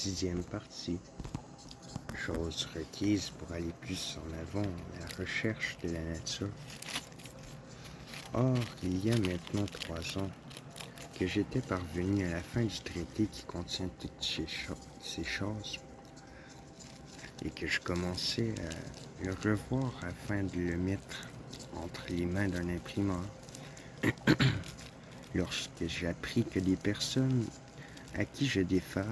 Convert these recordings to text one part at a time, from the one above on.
6e partie. Chose requise pour aller plus en avant à la recherche de la nature. Or, il y a maintenant 3 ans que j'étais parvenu à la fin du traité qui contient toutes ces choses et que je commençais à le revoir afin de le mettre entre les mains d'un imprimeur. Lorsque j'appris que des personnes à qui je défère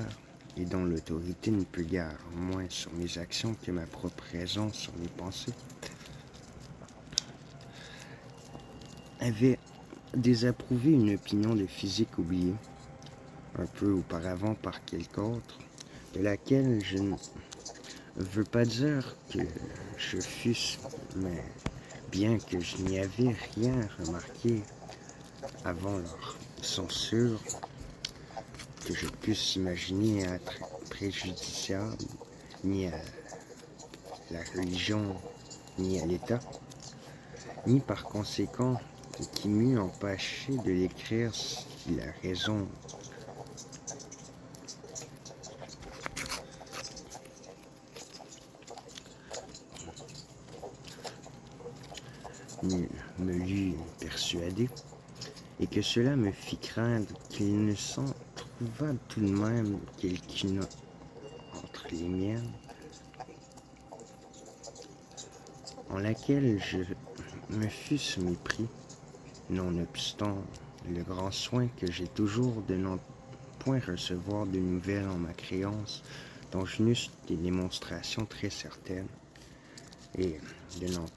et dont l'autorité ne peut guère moins sur mes actions que ma propre raison sur mes pensées, avaient désapprouvé une opinion de physique oubliée, un peu auparavant par quelque autre, de laquelle je ne veux pas dire que je fusse, mais bien que je n'y avais rien remarqué avant leur censure, que je puisse imaginer être préjudiciable ni à la religion, ni à l'État, ni par conséquent qui m'eût empêché de l'écrire si la raison me l'eût persuadé, et que cela me fit craindre qu'il ne s'en trouvât tout de même quelqu'une entre les miennes, en laquelle je me fusse mépris, nonobstant le grand soin que j'ai toujours de n'en point recevoir de nouvelles en ma créance, dont je n'eusse des démonstrations très certaines, et de n'en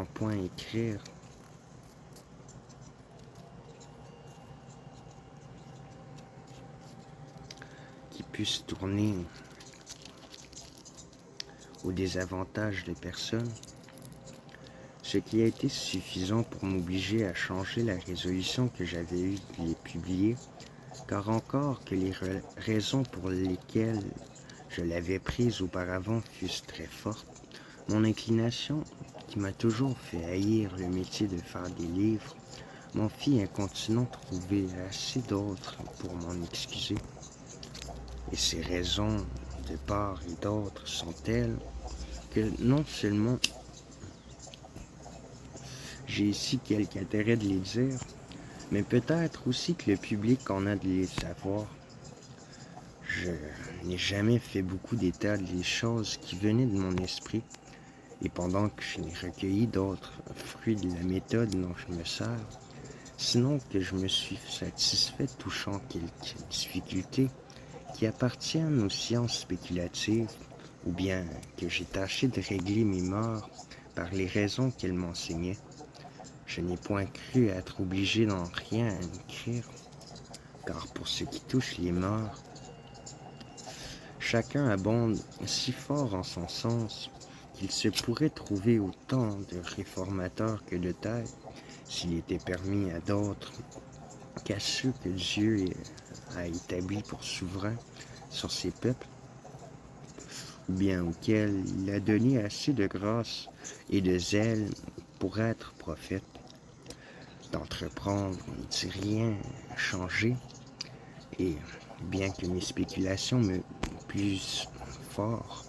point écrire qui puisse tourner au désavantage des personnes, ce qui a été suffisant pour m'obliger à changer la résolution que j'avais eue de les publier, car encore que les raisons pour lesquelles je l'avais prise auparavant fussent très fortes, mon inclination, qui m'a toujours fait haïr le métier de faire des livres, m'en fit incontinent trouver assez d'autres pour m'en excuser. Et ces raisons, de part et d'autre, sont telles que non seulement j'ai ici quelque intérêt de les dire, mais peut-être aussi que le public en a de les savoir. Je n'ai jamais fait beaucoup d'état des choses qui venaient de mon esprit, et pendant que je n'ai recueilli d'autres fruits de la méthode dont je me sers, sinon que je me suis satisfait touchant quelques difficultés qui appartiennent aux sciences spéculatives, ou bien que j'ai tâché de régler mes mœurs par les raisons qu'elles m'enseignaient. Je n'ai point cru être obligé d'en rien écrire, car pour ce qui touche les mœurs, chacun abonde si fort en son sens qu'il se pourrait trouver autant de réformateurs que de têtes, s'il était permis à d'autres qu'à ceux que Dieu a établis pour souverains sur ses peuples, ou bien auxquels il a donné assez de grâce et de zèle pour être prophète, d'entreprendre de rien changer, et bien que mes spéculations me plussent fort,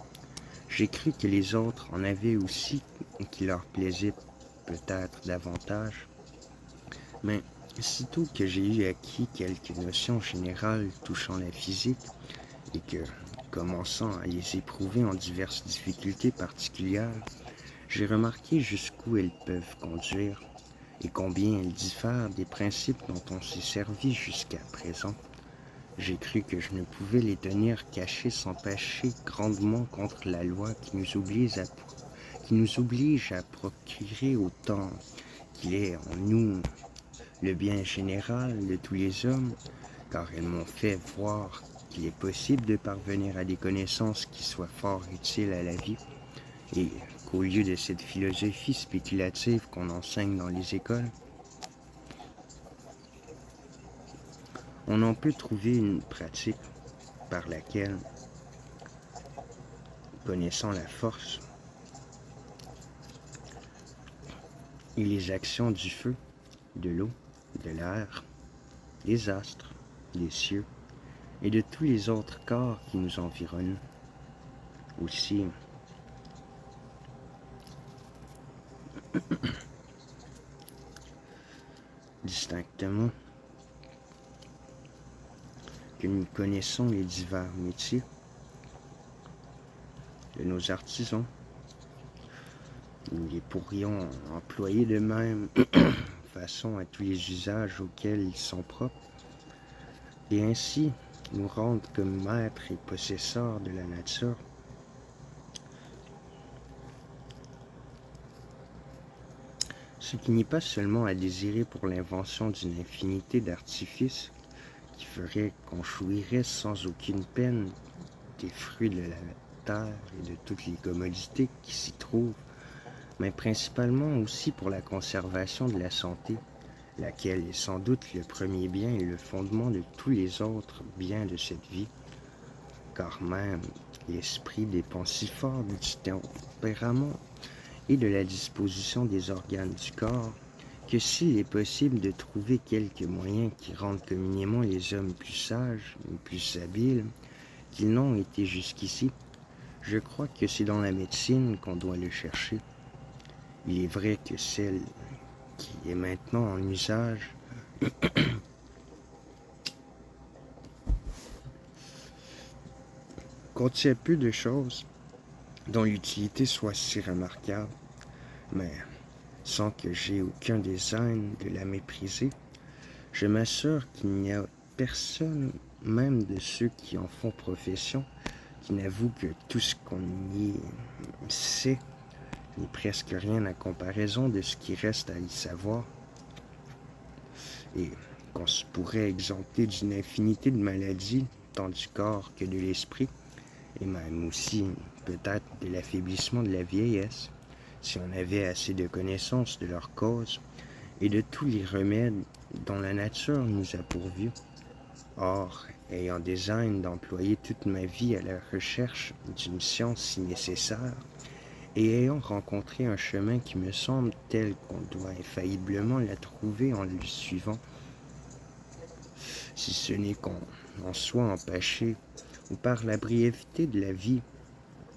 j'ai cru que les autres en avaient aussi qui leur plaisait peut-être davantage. Mais sitôt que j'ai eu acquis quelques notions générales touchant la physique, et que, commençant à les éprouver en diverses difficultés particulières, j'ai remarqué jusqu'où elles peuvent conduire, et combien elles diffèrent des principes dont on s'est servi jusqu'à présent, j'ai cru que je ne pouvais les tenir cachés sans pécher grandement contre la loi qui nous oblige à procurer autant qu'il est en nous le bien général de tous les hommes, car elles m'ont fait voir qu'il est possible de parvenir à des connaissances qui soient fort utiles à la vie, et qu'au lieu de cette philosophie spéculative qu'on enseigne dans les écoles, on en peut trouver une pratique par laquelle, connaissant la force et les actions du feu, de l'eau, de l'air, des astres, des cieux, et de tous les autres corps qui nous environnent. Aussi, distinctement, que nous connaissons les divers métiers de nos artisans. Nous les pourrions employer de même façon à tous les usages auxquels ils sont propres, et ainsi nous rendre comme maîtres et possesseurs de la nature. Ce qui n'est pas seulement à désirer pour l'invention d'une infinité d'artifices qui ferait qu'on jouirait sans aucune peine des fruits de la terre et de toutes les commodités qui s'y trouvent, mais principalement aussi pour la conservation de la santé, laquelle est sans doute le premier bien et le fondement de tous les autres biens de cette vie, car même l'esprit dépend si fort du tempérament et de la disposition des organes du corps, que s'il est possible de trouver quelques moyens qui rendent communément les hommes plus sages et plus habiles qu'ils n'ont été jusqu'ici, je crois que c'est dans la médecine qu'on doit le chercher. Il est vrai que celle qui est maintenant en usage contient peu de choses dont l'utilité soit si remarquable, mais sans que j'aie aucun design de la mépriser, je m'assure qu'il n'y a personne, même de ceux qui en font profession, qui n'avoue que tout ce qu'on y sait n'est presque rien à comparaison de ce qui reste à y savoir, et qu'on se pourrait exempter d'une infinité de maladies, tant du corps que de l'esprit, et même aussi peut-être de l'affaiblissement de la vieillesse, si on avait assez de connaissances de leur cause et de tous les remèdes dont la nature nous a pourvus. Or, ayant design d'employer toute ma vie à la recherche d'une science si nécessaire, et ayant rencontré un chemin qui me semble tel qu'on doit infailliblement la trouver en le suivant, si ce n'est qu'on en soit empêché, ou par la brièveté de la vie,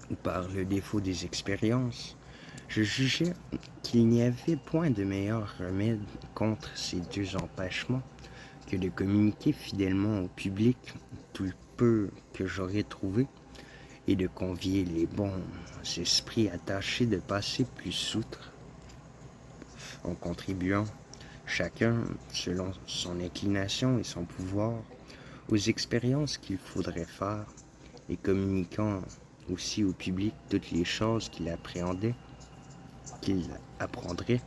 ou par le défaut des expériences, je jugeais qu'il n'y avait point de meilleur remède contre ces deux empêchements que de communiquer fidèlement au public tout le peu que j'aurais trouvé et de convier les bons esprits attachés de passer plus outre, en contribuant chacun selon son inclination et son pouvoir aux expériences qu'il faudrait faire et communiquant aussi au public toutes les choses qu'il appréhendait, qu'il apprendrait,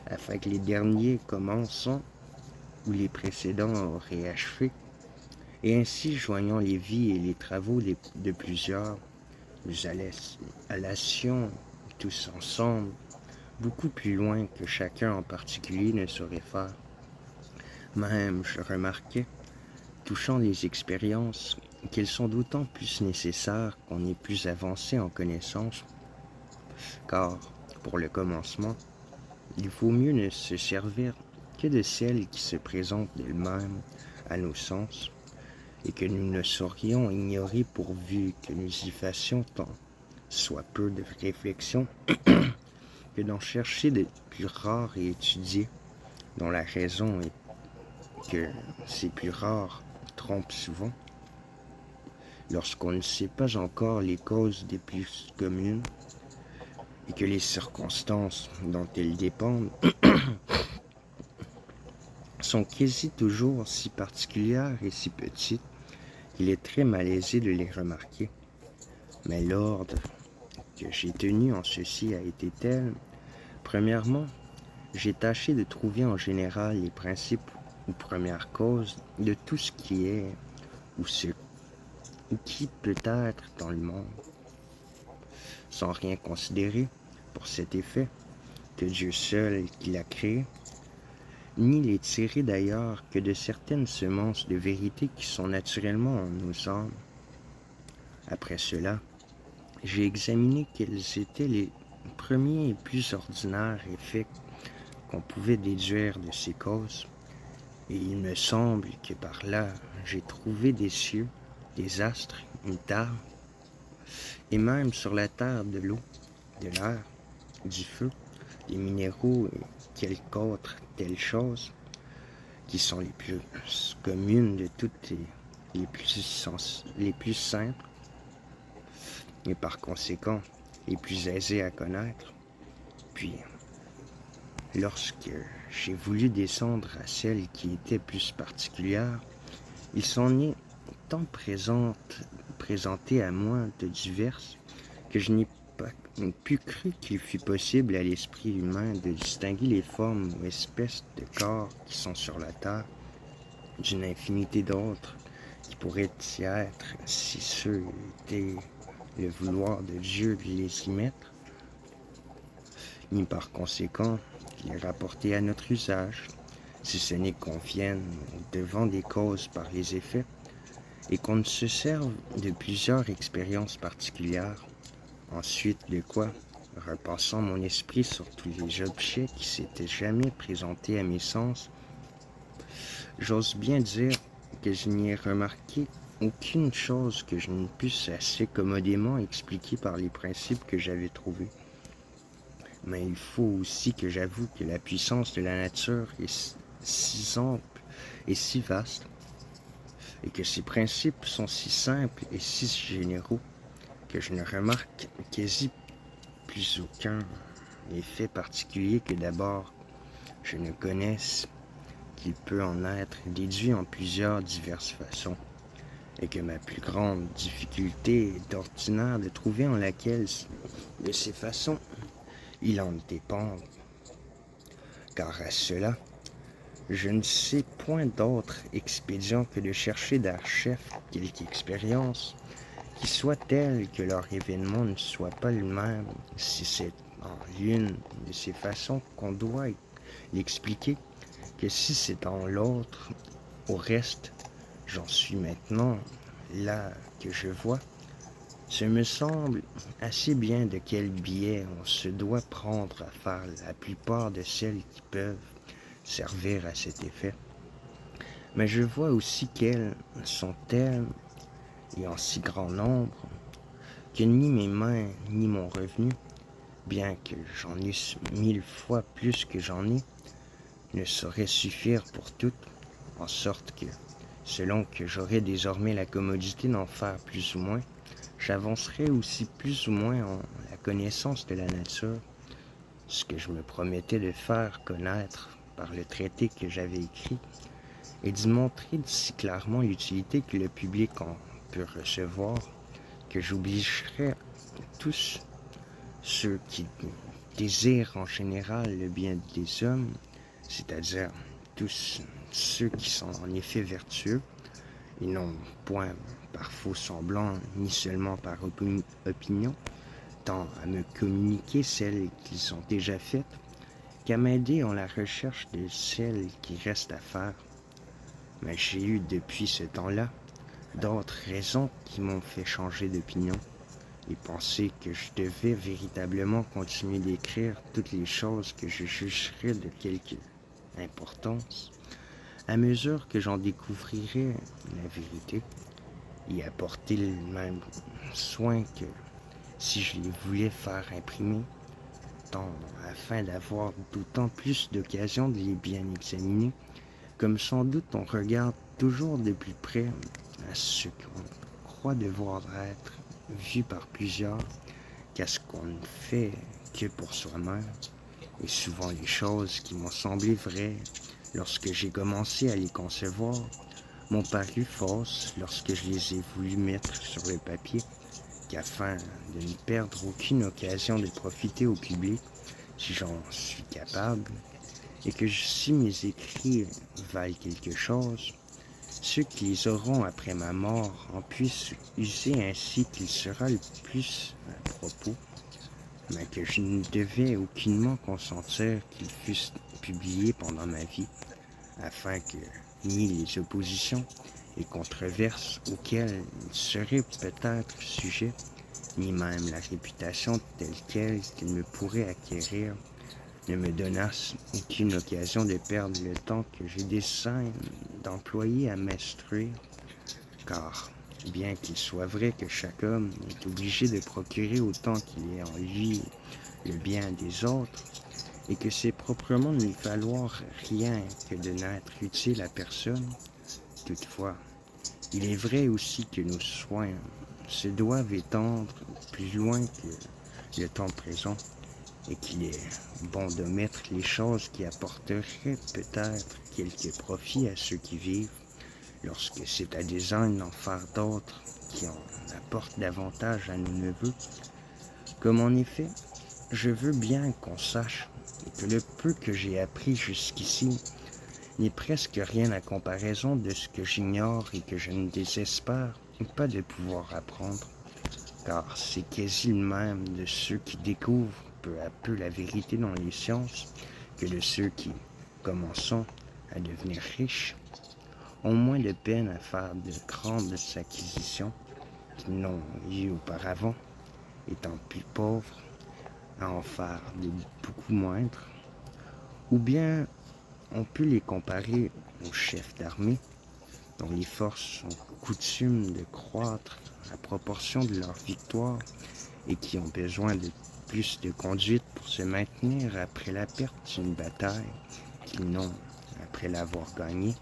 afin que les derniers commençant où les précédents auraient achevé, et ainsi joignant les vies et les travaux de plusieurs, nous allassions tous ensemble beaucoup plus loin que chacun en particulier ne saurait faire. Même, je remarquais, touchant les expériences, qu'elles sont d'autant plus nécessaires qu'on est plus avancé en connaissance, car, pour le commencement, il vaut mieux ne se servir que de celles qui se présentent d'elles-mêmes à nos sens, et que nous ne saurions ignorer pourvu que nous y fassions tant soit peu de réflexion, que d'en chercher de plus rares et étudiés, dont la raison est que ces plus rares trompent souvent, lorsqu'on ne sait pas encore les causes des plus communes, et que les circonstances dont elles dépendent sont quasi toujours si particulières et si petites qu'il est très malaisé de les remarquer. Mais l'ordre que j'ai tenu en ceci a été tel. Premièrement, j'ai tâché de trouver en général les principes ou premières causes de tout ce qui est ou ce ou qui peut être dans le monde, sans rien considérer pour cet effet que Dieu seul qui l'a créé, ni les tirer d'ailleurs que de certaines semences de vérité qui sont naturellement en nos âmes. Après cela, j'ai examiné quels étaient les premiers et plus ordinaires effets qu'on pouvait déduire de ces causes, Et il me semble que par là, j'ai trouvé des cieux, des astres, une terre, et même sur la terre de l'eau, de l'air, du feu, des minéraux et quelque autre telle chose qui sont les plus communes de toutes les plus simples et par conséquent les plus aisées à connaître. Puis, lorsque j'ai voulu descendre à celle qui était plus particulière, il s'en est tant présenté à moi de diverses que je n'ai pas pu cru qu'il fût possible à l'esprit humain de distinguer les formes ou espèces de corps qui sont sur la terre d'une infinité d'autres qui pourraient y être si ce était le vouloir de Dieu de les y mettre, ni par conséquent les rapporter à notre usage, si ce n'est qu'on vienne devant des causes par les effets, et qu'on ne se serve de plusieurs expériences particulières. Ensuite de quoi, repassant mon esprit sur tous les objets qui s'étaient jamais présentés à mes sens, j'ose bien dire que je n'y ai remarqué aucune chose que je ne puisse assez commodément expliquer par les principes que j'avais trouvés. Mais il faut aussi que j'avoue que la puissance de la nature est si ample et si vaste, et que ses principes sont si simples et si généraux, que je ne remarque quasi plus aucun effet particulier que d'abord je ne connaisse qu'il peut en être déduit en plusieurs diverses façons, et que ma plus grande difficulté est d'ordinaire de trouver en laquelle de ces façons il en dépend, car à cela, je ne sais point d'autre expédient que de chercher d'archef quelque expérience qui soit telle que leur événement ne soit pas le même, si c'est en l'une de ces façons qu'on doit l'expliquer, que si c'est en l'autre. Au reste, j'en suis maintenant là que je vois. Ce me semble assez bien de quel biais on se doit prendre à faire la plupart de celles qui peuvent servir à cet effet. Mais je vois aussi qu'elles sont telles et en si grand nombre que ni mes mains ni mon revenu, bien que j'en eusse 1000 fois plus que j'en ai, ne sauraient suffire pour toutes, en sorte que, selon que j'aurais désormais la commodité d'en faire plus ou moins, j'avancerai aussi plus ou moins en la connaissance de la nature, ce que je me promettais de faire connaître par le traité que j'avais écrit, et d'y montrer si clairement l'utilité que le public en peut recevoir, que j'obligerais tous ceux qui désirent en général le bien des hommes, c'est-à-dire tous ceux qui sont en effet vertueux, et non point par faux semblant, ni seulement par opinion, tant à me communiquer celles qu'ils ont déjà faites, qu'à m'aider en la recherche de celles qui restent à faire. Mais j'ai eu depuis ce temps-là d'autres raisons qui m'ont fait changer d'opinion et penser que je devais véritablement continuer d'écrire toutes les choses que je jugerais de quelque importance, à mesure que j'en découvrirais la vérité, et apporter le même soin que si je les voulais faire imprimer, tant afin d'avoir d'autant plus d'occasion de les bien examiner, comme sans doute on regarde toujours de plus près à ce qu'on croit devoir être vu par plusieurs qu'à ce qu'on ne fait que pour soi-même, et souvent les choses qui m'ont semblé vraies lorsque j'ai commencé à les concevoir m'ont paru fausses lorsque je les ai voulu mettre sur le papier, qu'afin de ne perdre aucune occasion de profiter au public, si j'en suis capable, et que si mes écrits valent quelque chose, ceux qui les auront après ma mort en puissent user ainsi qu'il sera le plus à propos, mais que je ne devais aucunement consentir qu'ils fussent publiés pendant ma vie, afin que ni les oppositions et controverses auxquelles ils seraient peut-être sujets, ni même la réputation telle quelle qu'ils me pourraient acquérir, ne me donnassent aucune occasion de perdre le temps que j'ai des scènes d'employer à m'instruire, car bien qu'il soit vrai que chaque homme est obligé de procurer autant qu'il ait envie le bien des autres, et que c'est proprement ne lui falloir rien que de n'être utile à personne, toutefois, il est vrai aussi que nos soins se doivent étendre plus loin que le temps présent et qu'il est bon d'omettre les choses qui apporteraient peut-être quelques profits à ceux qui vivent, lorsque c'est à des uns d'en faire d'autres qui en apportent davantage à nos neveux. Comme en effet, je veux bien qu'on sache que le peu que j'ai appris jusqu'ici n'est presque rien à comparaison de ce que j'ignore et que je ne désespère pas de pouvoir apprendre, car c'est quasi le même de ceux qui découvrent peu à peu la vérité dans les sciences que de ceux qui, commençant à devenir riches, ont moins de peine à faire de grandes acquisitions qu'ils n'ont eu auparavant, étant plus pauvres, à en faire de beaucoup moindres, ou bien on peut les comparer aux chefs d'armée dont les forces ont coutume de croître à proportion de leur victoire et qui ont besoin de plus de conduite pour se maintenir après la perte d'une bataille qu'ils n'ont après l'avoir gagnée,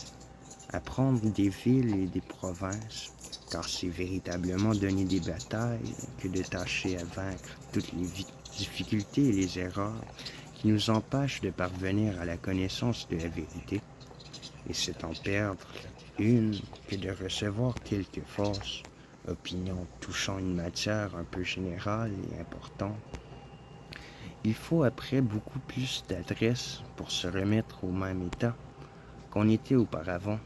à prendre des villes et des provinces, car c'est véritablement donner des batailles que de tâcher à vaincre toutes les difficultés et les erreurs qui nous empêchent de parvenir à la connaissance de la vérité, et c'est en perdre une que de recevoir quelques fausses opinions touchant une matière un peu générale et importante. Il faut après beaucoup plus d'adresse pour se remettre au même état qu'on était auparavant,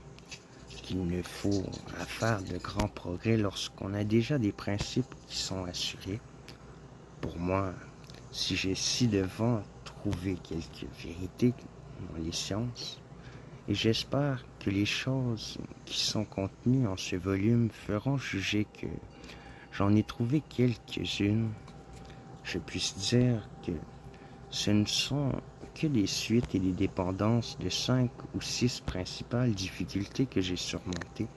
qu'il ne faut à faire de grands progrès lorsqu'on a déjà des principes qui sont assurés. Pour moi, si j'ai ci-devant trouvé quelques vérités dans les sciences, et j'espère que les choses qui sont contenues en ce volume feront juger que j'en ai trouvé quelques-unes, je puisse dire que ce ne sont que des suites et des dépendances de 5 ou 6 principales difficultés que j'ai surmontées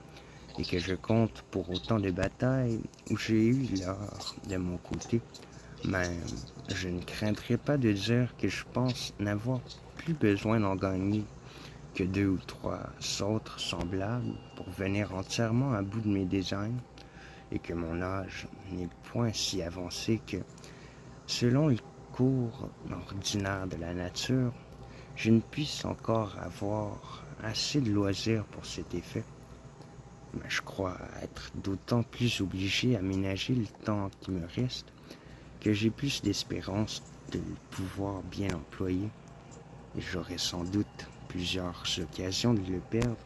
et que je compte pour autant de batailles où j'ai eu l'or de mon côté. Même, je ne craindrais pas de dire que je pense n'avoir plus besoin d'en gagner que 2 ou 3 autres semblables pour venir entièrement à bout de mes désigns, et que mon âge n'est point si avancé que, selon le cours ordinaire de la nature, je ne puisse encore avoir assez de loisirs pour cet effet. Mais je crois être d'autant plus obligé à ménager le temps qui me reste que j'ai plus d'espérance de le pouvoir bien employer, et j'aurai sans doute plusieurs occasions de le perdre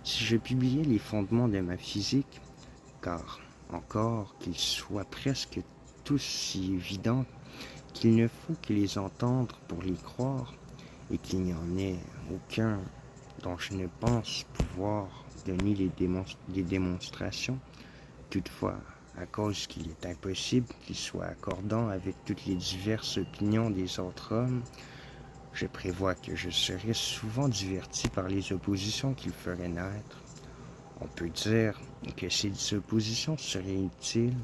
si je publiais les fondements de ma physique, car encore qu'ils soient presque tous si évidents qu'il ne faut que les entendre pour les croire, et qu'il n'y en ait aucun dont je ne pense pouvoir donner des démonstrations, toutefois, à cause qu'il est impossible qu'ils soient accordants avec toutes les diverses opinions des autres hommes, je prévois que je serai souvent diverti par les oppositions qu'ils feraient naître. On peut dire que ces oppositions seraient utiles,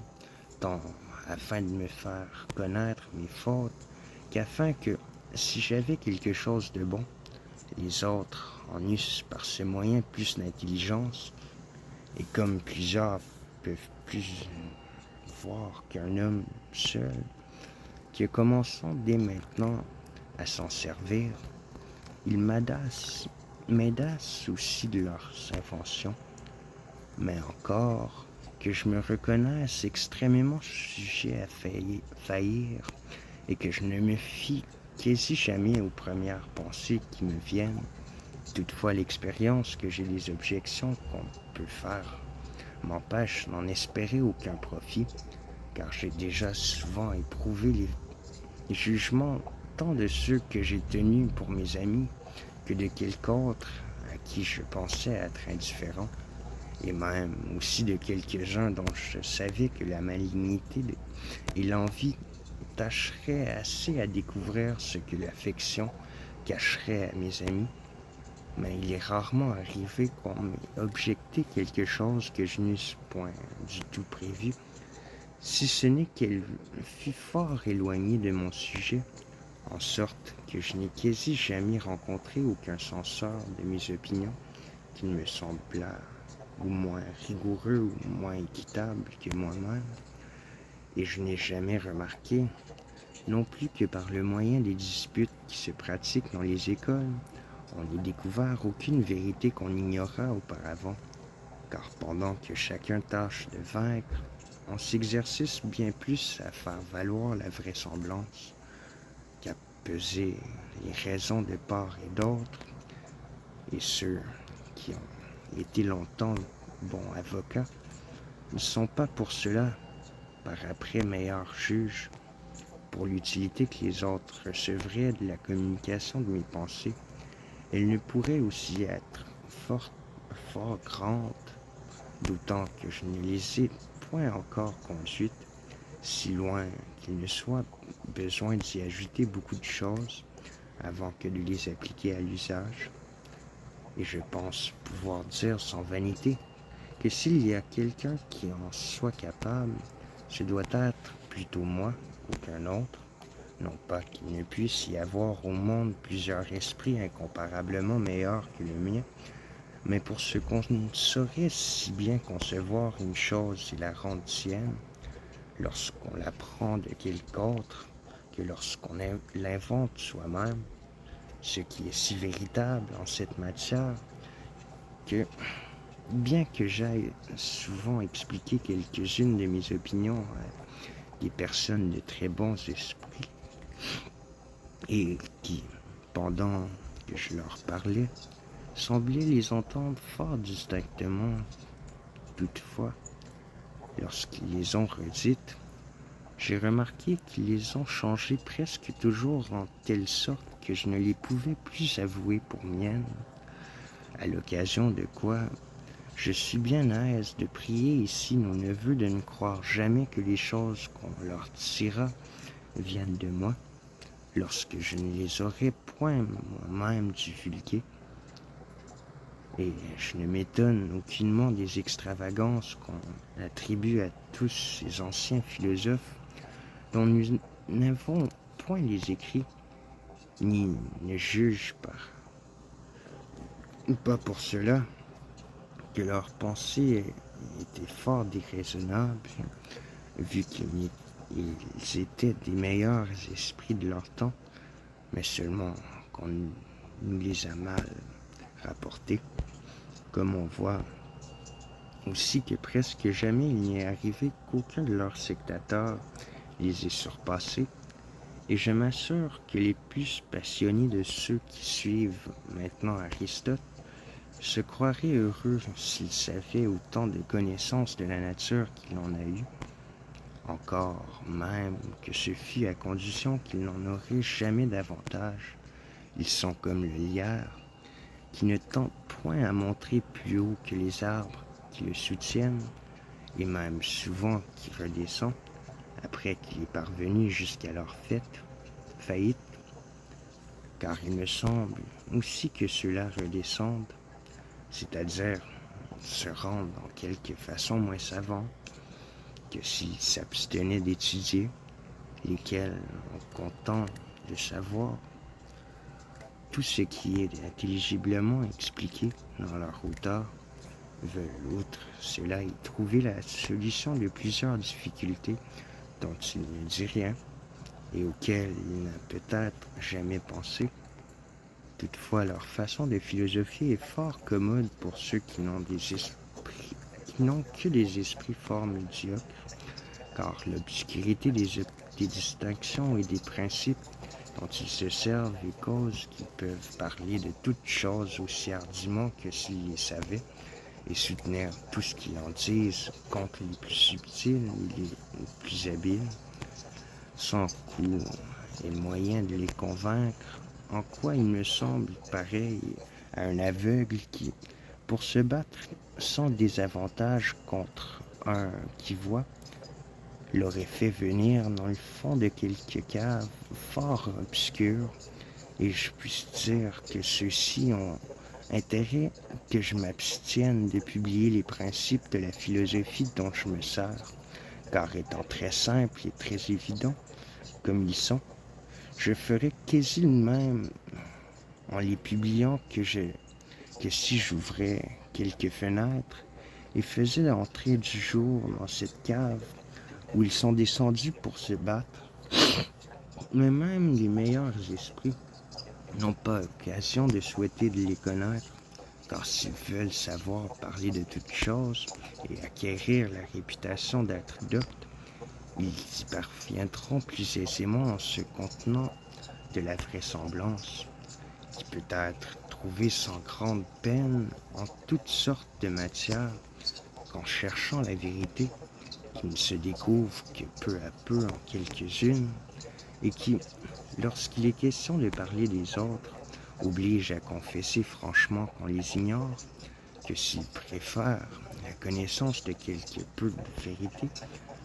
tant afin de me faire connaître mes fautes, qu'afin que, si j'avais quelque chose de bon, les autres en eussent par ce moyen plus d'intelligence, et comme plusieurs peuvent plus voir qu'un homme seul, que commençant dès maintenant à s'en servir, ils m'aidassent aussi de leurs inventions, mais encore que je me reconnaisse extrêmement sujet à faillir et que je ne me fie quasi jamais aux premières pensées qui me viennent. Toutefois, l'expérience que j'ai des objections qu'on peut faire m'empêche d'en espérer aucun profit, car j'ai déjà souvent éprouvé les jugements tant de ceux que j'ai tenus pour mes amis que de quelque autre à qui je pensais être indifférent, et même aussi de quelques-uns dont je savais que la malignité et l'envie tâcheraient assez à découvrir ce que l'affection cacherais à mes amis, mais il est rarement arrivé qu'on m'ait objecté quelque chose que je n'eusse point du tout prévu, si ce n'est qu'elle fut fort éloignée de mon sujet, en sorte que je n'ai quasi jamais rencontré aucun censeur de mes opinions qui me semblât ou moins rigoureux ou moins équitable que moi-même, et je n'ai jamais remarqué, non plus que par le moyen des disputes qui se pratiquent dans les écoles, on n'ait découvert aucune vérité qu'on ignorât auparavant, car pendant que chacun tâche de vaincre, on s'exercice bien plus à faire valoir la vraisemblance qu'à peser les raisons de part et d'autre, et ceux qui ont été longtemps bons avocats ne sont pas pour cela par après meilleurs juges. Pour l'utilité que les autres recevraient de la communication de mes pensées, elle ne pourrait aussi être fort grande, d'autant que je ne les ai point encore conduites, si loin qu'il ne soit besoin d'y ajouter beaucoup de choses avant que de les appliquer à l'usage. Et je pense pouvoir dire sans vanité que s'il y a quelqu'un qui en soit capable, ce doit être plutôt moi qu'aucun autre. Non pas qu'il ne puisse y avoir au monde plusieurs esprits incomparablement meilleurs que le mien, mais pour ce qu'on ne saurait si bien concevoir une chose et la rendre sienne, lorsqu'on l'apprend de quelque autre que lorsqu'on l'invente soi-même, ce qui est si véritable en cette matière que, bien que j'aille souvent expliquer quelques-unes de mes opinions à des personnes de très bons esprits, et qui, pendant que je leur parlais, semblaient les entendre fort distinctement. Toutefois, lorsqu'ils les ont redites, j'ai remarqué qu'ils les ont changées presque toujours en telle sorte que je ne les pouvais plus avouer pour miennes, à l'occasion de quoi je suis bien aise de prier ici nos neveux de ne croire jamais que les choses qu'on leur dira viennent de moi, lorsque je ne les aurais point moi-même divulguées. Et je ne m'étonne aucunement des extravagances qu'on attribue à tous ces anciens philosophes dont nous n'avons point les écrits, ni ne juge pas pour cela que leurs pensées étaient fort déraisonnables, vu qu'ils étaient des meilleurs esprits de leur temps, mais seulement qu'on nous les a mal rapportés. Comme on voit aussi que presque jamais il n'y est arrivé qu'aucun de leurs sectateurs les ait surpassés, et je m'assure que les plus passionnés de ceux qui suivent maintenant Aristote se croiraient heureux s'ils savaient autant de connaissances de la nature qu'il en a eu, encore même que ce fût à condition qu'ils n'en auraient jamais davantage. Ils sont comme le lierre, qui ne tend point à monter plus haut que les arbres qui le soutiennent, et même souvent qui redescend, après qu'il est parvenu jusqu'à leur faillite, car il me semble aussi que ceux-là redescendent, c'est-à-dire se rendent en quelque façon moins savants que s'ils s'abstenaient d'étudier, lesquels, en comptant de savoir tout ce qui est intelligiblement expliqué dans leur hauteur, veulent, outre cela, y trouver la solution de plusieurs difficultés dont il ne dit rien et auxquelles il n'a peut-être jamais pensé. Toutefois, leur façon de philosopher est fort commode pour ceux qui n'ont que des esprits fort médiocres, car l'obscurité des distinctions et des principes dont ils se servent est cause qu'ils peuvent parler de toutes choses aussi hardiment que s'ils les savaient, et soutenir tout ce qu'ils en disent contre les plus subtils et les plus habiles, sans coup et moyen de les convaincre, en quoi il me semble pareil à un aveugle qui, pour se battre sans désavantage contre un qui voit, l'aurait fait venir dans le fond de quelque cave fort obscure et je puisse dire que ceux-ci ont intérêt que je m'abstienne de publier les principes de la philosophie dont je me sers, car étant très simples et très évidents comme ils sont, je ferais quasi le même en les publiant que si j'ouvrais quelques fenêtres et faisais l'entrée du jour dans cette cave où ils sont descendus pour se battre. Mais même les meilleurs esprits n'ont pas occasion de souhaiter de les connaître, car s'ils veulent savoir parler de toutes choses et acquérir la réputation d'être doctes, ils y parviendront plus aisément en se contenant de la vraisemblance, qui peut être trouvée sans grande peine en toutes sortes de matières, qu'en cherchant la vérité, qui ne se découvre que peu à peu en quelques-unes, et qui, lorsqu'il est question de parler des autres, oblige à confesser franchement qu'on les ignore, que s'ils préfèrent la connaissance de quelque peu de vérité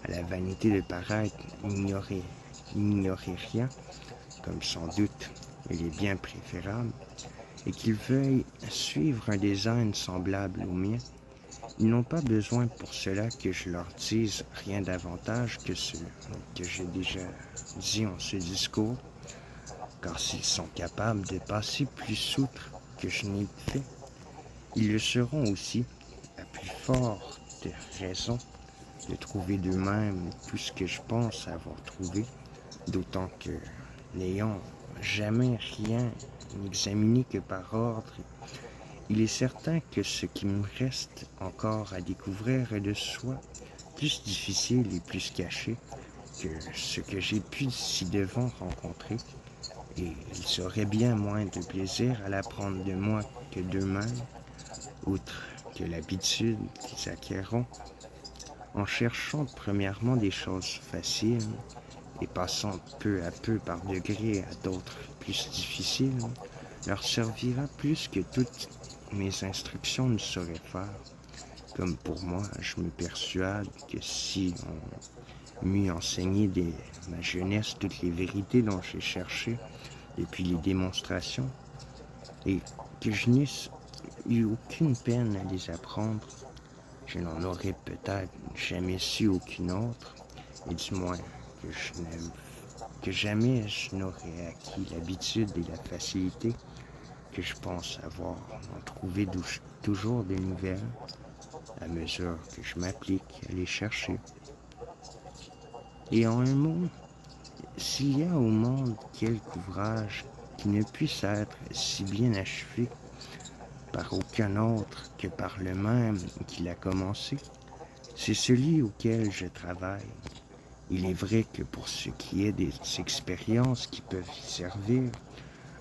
à la vanité de paraître ignorer rien, comme sans doute il est bien préférable, et qu'ils veuillent suivre un design semblable au mien, ils n'ont pas besoin pour cela que je leur dise rien davantage que ce que j'ai déjà dit en ce discours, car s'ils sont capables de passer plus outre que je n'ai fait, ils le seront aussi, à plus forte raison, de trouver d'eux-mêmes tout ce que je pense avoir trouvé, d'autant que, n'ayant jamais rien examiné que par ordre, il est certain que ce qui me reste encore à découvrir est de soi plus difficile et plus caché que ce que j'ai pu ci-devant rencontrer, et ils auraient bien moins de plaisir à l'apprendre de moi que d'eux-mêmes, outre que l'habitude qu'ils acquerront en cherchant premièrement des choses faciles et passant peu à peu par degrés à d'autres plus difficiles, leur servira plus que toutes mes instructions ne sauraient faire. Comme pour moi, je me persuade que si on m'eût enseigné dès ma jeunesse toutes les vérités dont j'ai cherché depuis les démonstrations, et que je n'eusse eu aucune peine à les apprendre, je n'en aurais peut-être jamais su aucune autre, et du moins que jamais je n'aurais acquis l'habitude et la facilité que je pense avoir en trouver toujours des nouvelles à mesure que je m'applique à les chercher. Et en un mot, s'il y a au monde quelque ouvrage qui ne puisse être si bien achevé par aucun autre que par le même qui l'a commencé, c'est celui auquel je travaille. Il est vrai que pour ce qui est des expériences qui peuvent y servir,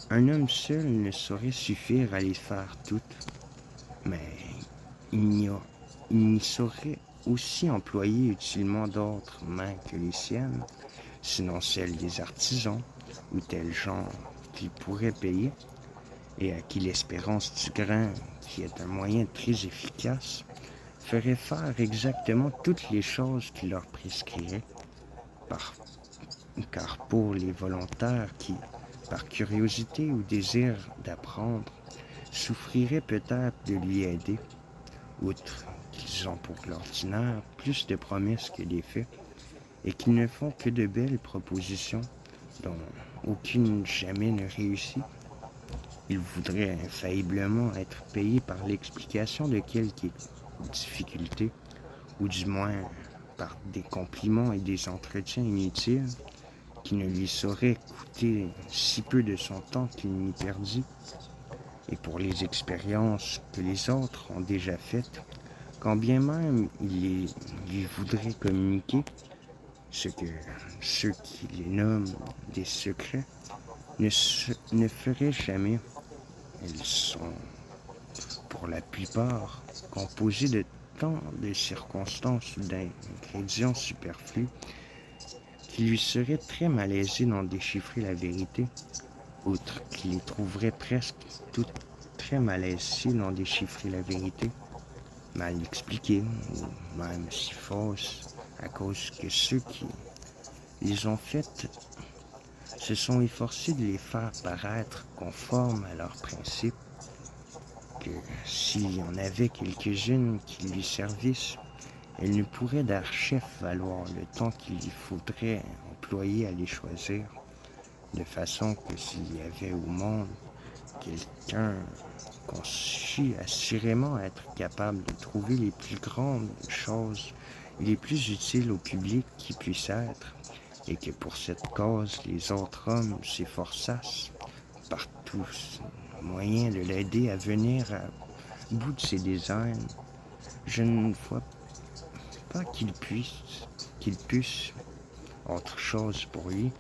un homme seul ne saurait suffire à les faire toutes, mais il n'y saurait aussi employer utilement d'autres mains que les siennes, sinon celles des artisans ou tels gens qui pourraient payer, et à qui l'espérance du grain, qui est un moyen très efficace, ferait faire exactement toutes les choses qu'il leur prescrirait, car pour les volontaires qui, par curiosité ou désir d'apprendre, souffriraient peut-être de lui aider, outre qu'ils ont pour l'ordinaire plus de promesses que d'effets, et qu'ils ne font que de belles propositions dont aucune jamais ne réussit, ils voudraient infailliblement être payés par l'explication de quelque difficulté, ou du moins par des compliments et des entretiens inutiles qui ne lui sauraient coûter si peu de son temps qu'il m'y perdit. Et pour les expériences que les autres ont déjà faites, quand bien même il lui voudrait communiquer ce que ceux qui les nomment des secrets ne feraient jamais. Elles sont, pour la plupart, composées de tant de circonstances ou d'ingrédients superflus qu'il lui serait très malaisé d'en déchiffrer la vérité, outre qu'il les trouverait presque toutes très malaisées d'en déchiffrer la vérité, mal expliquée, ou même si fausse, à cause que ceux qui les ont faites se sont efforcés de les faire paraître conformes à leurs principes, que s'il y en avait quelques-unes qui lui servissent, elles ne pourraient d'archef valoir le temps qu'il y faudrait employer à les choisir, de façon que s'il y avait au monde quelqu'un qu'on sût assurément être capable de trouver les plus grandes choses et les plus utiles au public qui puissent être, et que pour cette cause les autres hommes s'efforçassent par tous moyens de l'aider à venir à bout de ses designs, je ne vois pas qu'il puisse autre chose pour lui,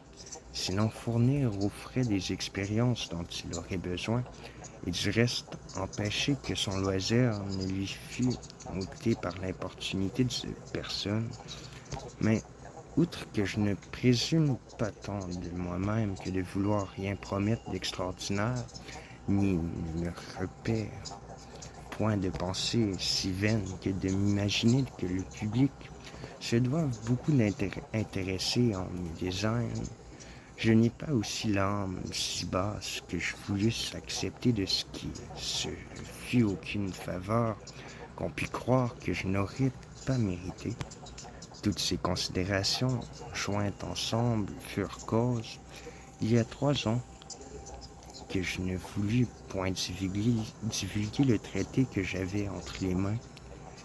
sinon fournir aux frais des expériences dont il aurait besoin, et du reste empêcher que son loisir ne lui fût ôté par l'importunité de personne. Mais outre que je ne présume pas tant de moi-même que de vouloir rien promettre d'extraordinaire, ni ne me repère point de pensée si vaine que de m'imaginer que le public se doive beaucoup intéresser en mes designs, je n'ai pas aussi l'âme si basse que je voulusse accepter de ce qui se fût aucune faveur qu'on pût croire que je n'aurais pas mérité. Toutes ces considérations, jointes ensemble, furent cause, il y a 3 ans, que je ne voulus point divulguer le traité que j'avais entre les mains,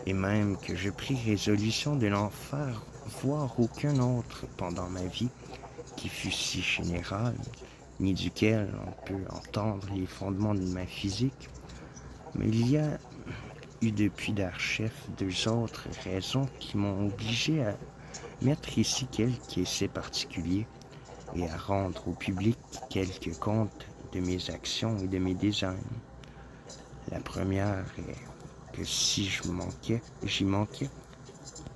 et même que je pris résolution de n'en faire voir aucun autre pendant ma vie, qui fût si général, ni duquel on peut entendre les fondements de ma physique. Mais il y a eu depuis d'Archef 2 autres raisons qui m'ont obligé à mettre ici quelques essais particuliers et à rendre au public quelques comptes de mes actions et de mes designs. La première est que si j'y manquais,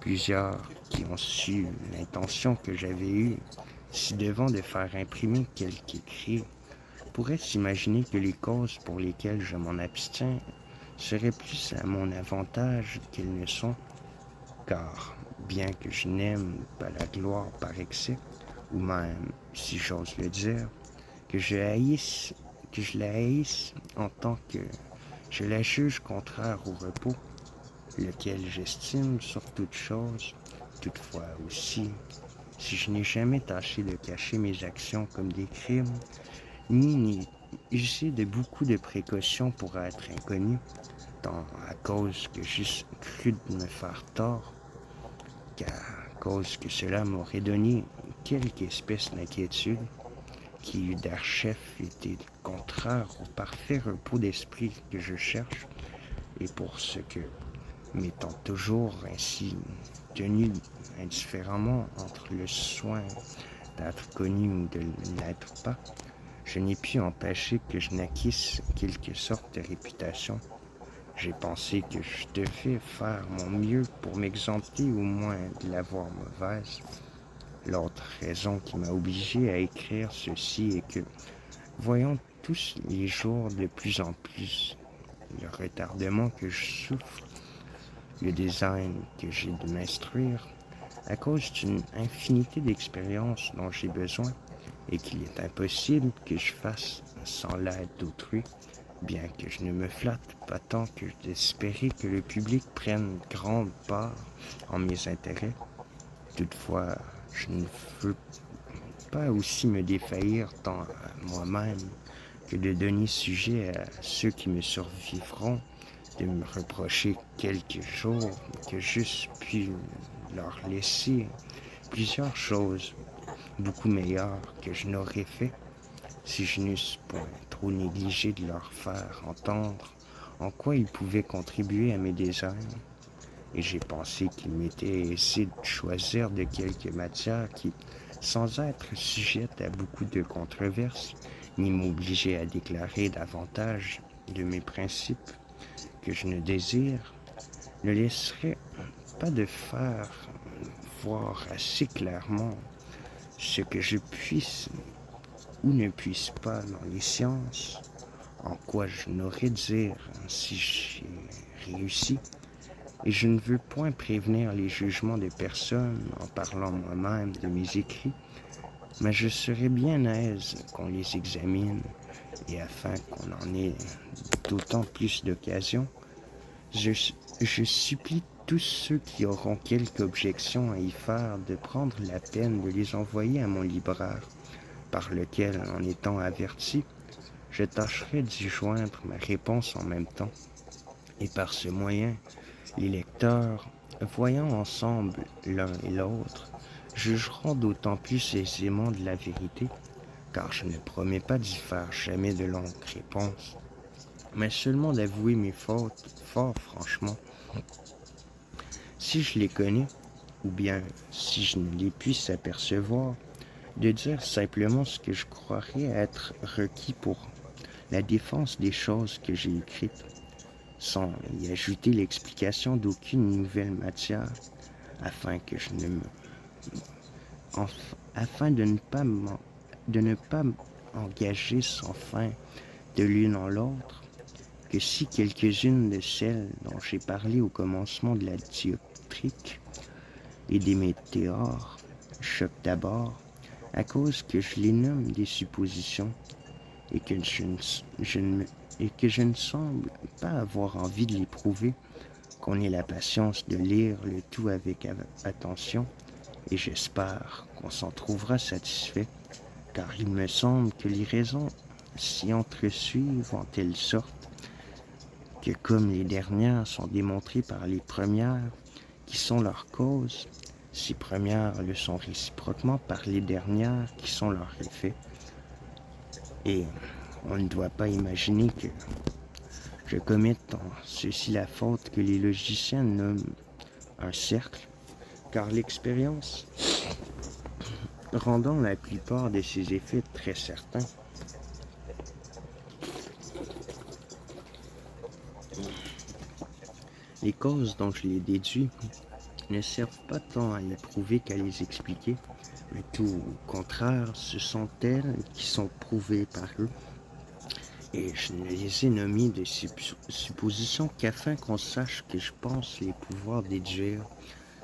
plusieurs qui ont su l'intention que j'avais eue, si devant de faire imprimer quelque écrit, pourraient s'imaginer que les causes pour lesquelles je m'en abstiens seraient plus à mon avantage qu'elles ne sont, car bien que je n'aime pas la gloire par excès, ou même, si j'ose le dire, que je la haïsse en tant que je la juge contraire au repos, lequel j'estime sur toute chose, toutefois aussi, si je n'ai jamais tâché de cacher mes actions comme des crimes, ni usé de beaucoup de précautions pour être inconnu, tant à cause que j'eusse cru de me faire tort, qu'à cause que cela m'aurait donné quelque espèce d'inquiétude, qui eût d'Archef été contraire au parfait repos d'esprit que je cherche, et pour ce que, m'étant toujours ainsi tenu indifféremment entre le soin d'être connu ou de ne l'être pas, je n'ai pu empêcher que je naquisse quelque sorte de réputation. J'ai pensé que je devais faire mon mieux pour m'exempter au moins de l'avoir mauvaise. L'autre raison qui m'a obligé à écrire ceci est que, voyant tous les jours de plus en plus le retardement que je souffre, le design que j'ai de m'instruire, à cause d'une infinité d'expériences dont j'ai besoin, et qu'il est impossible que je fasse sans l'aide d'autrui, bien que je ne me flatte pas tant que d'espérer que le public prenne grande part en mes intérêts. Toutefois, je ne veux pas aussi me défaillir tant à moi-même que de donner sujet à ceux qui me survivront de me reprocher quelques jours que j'eusse pu leur laisser plusieurs choses beaucoup meilleures que je n'aurais fait si je n'eusse point trop négligé de leur faire entendre en quoi ils pouvaient contribuer à mes designs. Et j'ai pensé qu'il m'était aisé de choisir de quelques matières qui, sans être sujettes à beaucoup de controverses, ni m'obliger à déclarer davantage de mes principes que je ne désire, ne laisseraient pas de faire voir assez clairement ce que je puisse ou ne puisse pas dans les sciences, en quoi je n'aurais dire si j'ai réussi, et je ne veux point prévenir les jugements des personnes en parlant moi-même de mes écrits, mais je serais bien aise qu'on les examine, et afin qu'on en ait d'autant plus d'occasions, je, je supplie tous ceux qui auront quelque objection à y faire de prendre la peine de les envoyer à mon libraire, par lequel, en étant averti, je tâcherai d'y joindre ma réponse en même temps. Et par ce moyen, les lecteurs, voyant ensemble l'un et l'autre, jugeront d'autant plus aisément de la vérité, car je ne promets pas d'y faire jamais de longues réponses, mais seulement d'avouer mes fautes fort franchement. Si je les connais, ou bien si je ne les puis s'apercevoir, de dire simplement ce que je croirais être requis pour la défense des choses que j'ai écrites, sans y ajouter l'explication d'aucune nouvelle matière, afin que je ne me... afin de ne pas m'engager sans fin de l'une en l'autre, que si quelques-unes de celles dont j'ai parlé au commencement de la dioptrique et des météores choquent d'abord, à cause que je les nomme des suppositions, et que je ne semble pas avoir envie de les prouver, qu'on ait la patience de lire le tout avec attention, et j'espère qu'on s'en trouvera satisfait, car il me semble que les raisons s'y entresuivent en telle sorte que comme les dernières sont démontrées par les premières, qui sont leur cause, ces premières le sont réciproquement par les dernières, qui sont leur effet. Et on ne doit pas imaginer que je commette en ceci la faute que les logiciens nomment un cercle, car l'expérience rendant la plupart de ces effets très certains, les causes dont je les déduis ne servent pas tant à les prouver qu'à les expliquer, mais tout au contraire, ce sont elles qui sont prouvées par eux. Et je ne les ai nommées de suppositions qu'afin qu'on sache que je pense les pouvoir déduire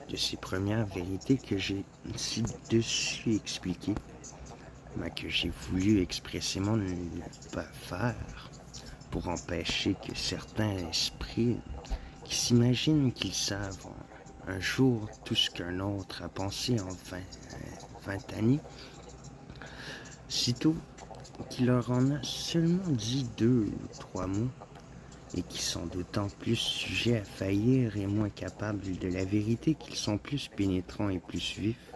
de ces premières vérités que j'ai ci-dessus expliquées, mais que j'ai voulu expressément ne pas faire, pour empêcher que certains esprits qui s'imaginent qu'ils savent un jour tout ce qu'un autre a pensé en 20 années, sitôt qu'il leur en a seulement dit 2 ou 3 mots, et qui sont d'autant plus sujets à faillir et moins capables de la vérité qu'ils sont plus pénétrants et plus vifs,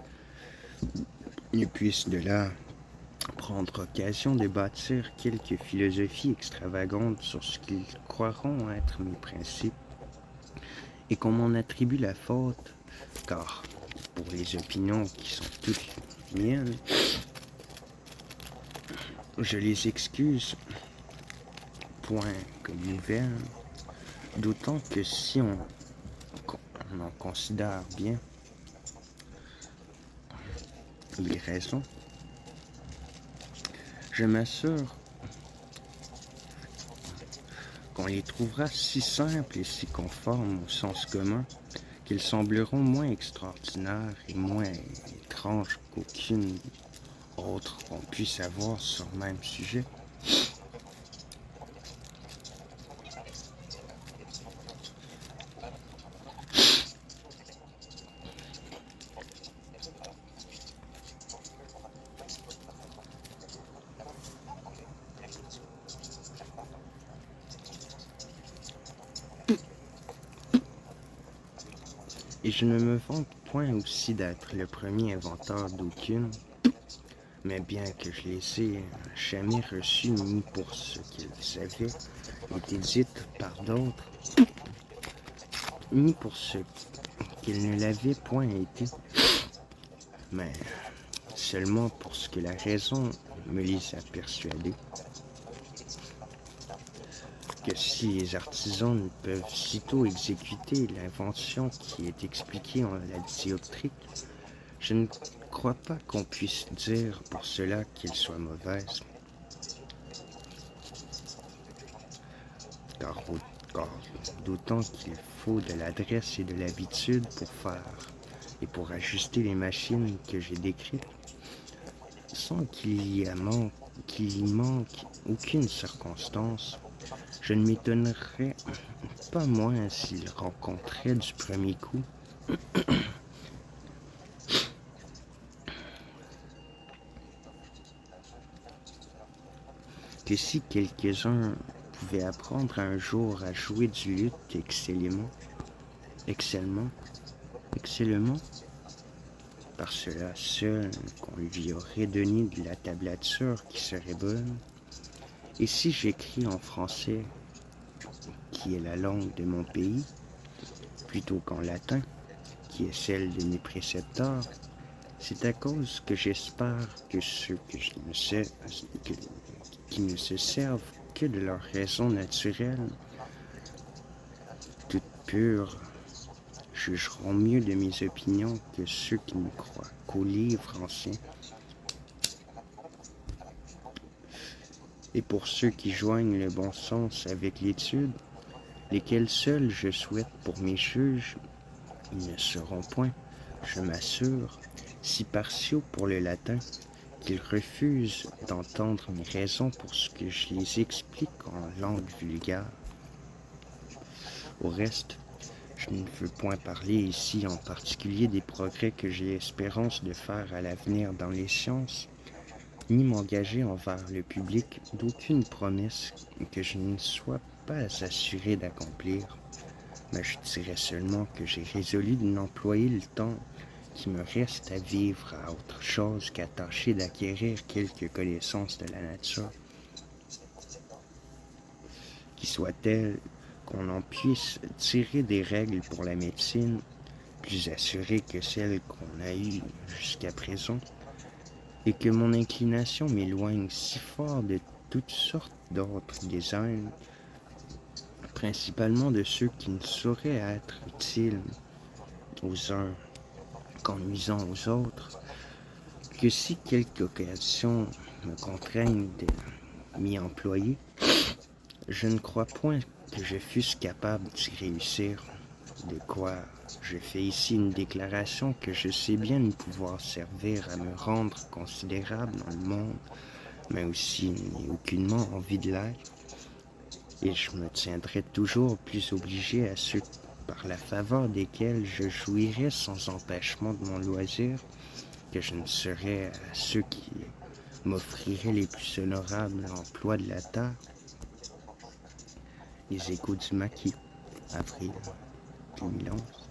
ils puissent de là prendre occasion de bâtir quelques philosophies extravagantes sur ce qu'ils croiront être mes principes, et qu'on m'en attribue la faute, car pour les opinions qui sont toutes miennes, je les excuse point comme nouvelles, d'autant que si on en considère bien les raisons, je m'assure qu'on les trouvera si simples et si conformes au sens commun qu'ils sembleront moins extraordinaires et moins étranges qu'aucune autre qu'on puisse avoir sur le même sujet. Et je ne me vante point aussi d'être le premier inventeur d'aucune, mais bien que je les ai jamais reçues ni pour ce qu'elles avaient été dites par d'autres, ni pour ce qu'elles ne l'avaient point été, mais seulement pour ce que la raison me les a persuadées, que si les artisans ne peuvent sitôt exécuter l'invention qui est expliquée en la dioptrique, je ne crois pas qu'on puisse dire pour cela qu'elle soit mauvaise. Car d'autant qu'il faut de l'adresse et de l'habitude pour faire et pour ajuster les machines que j'ai décrites, Pensant qu'il y manque aucune circonstance, je ne m'étonnerais pas moins s'il rencontrait du premier coup que si quelques-uns pouvaient apprendre un jour à jouer du luth excellemment, par cela seul qu'on lui aurait donné de la tablature qui serait bonne. Et si j'écris en français, qui est la langue de mon pays, plutôt qu'en latin, qui est celle de mes précepteurs, c'est à cause que j'espère que ceux qui ne se servent que de leur raison naturelle, toute pure, jugeront mieux de mes opinions que ceux qui ne croient qu'aux livres anciens. Et pour ceux qui joignent le bon sens avec l'étude, lesquels seuls je souhaite pour mes juges, ils ne seront point, je m'assure, si partiaux pour le latin, qu'ils refusent d'entendre mes raisons pour ce que je les explique en langue vulgaire. Au reste, je ne veux point parler ici en particulier des progrès que j'ai espérance de faire à l'avenir dans les sciences, ni m'engager envers le public d'aucune promesse que je ne sois pas assuré d'accomplir, mais je dirais seulement que j'ai résolu de n'employer le temps qui me reste à vivre à autre chose qu'à tâcher d'acquérir quelques connaissances de la nature, qui soient telles qu'on en puisse tirer des règles pour la médecine, plus assurées que celles qu'on a eues jusqu'à présent, et que mon inclination m'éloigne si fort de toutes sortes d'autres designs, principalement de ceux qui ne sauraient être utiles aux uns qu'en nuisant aux autres, que si quelque occasion me contraigne de m'y employer, je ne crois point que je fusse capable d'y réussir, de quoi je fais ici une déclaration que je sais bien ne pouvoir servir à me rendre considérable dans le monde, mais aussi n'ai aucunement envie de l'être, et je me tiendrai toujours plus obligé à ceux par la faveur desquels je jouirai sans empêchement de mon loisir, que je ne serais à ceux qui m'offriraient les plus honorables emplois de la terre. Les Échos du Maquis, avril 2011.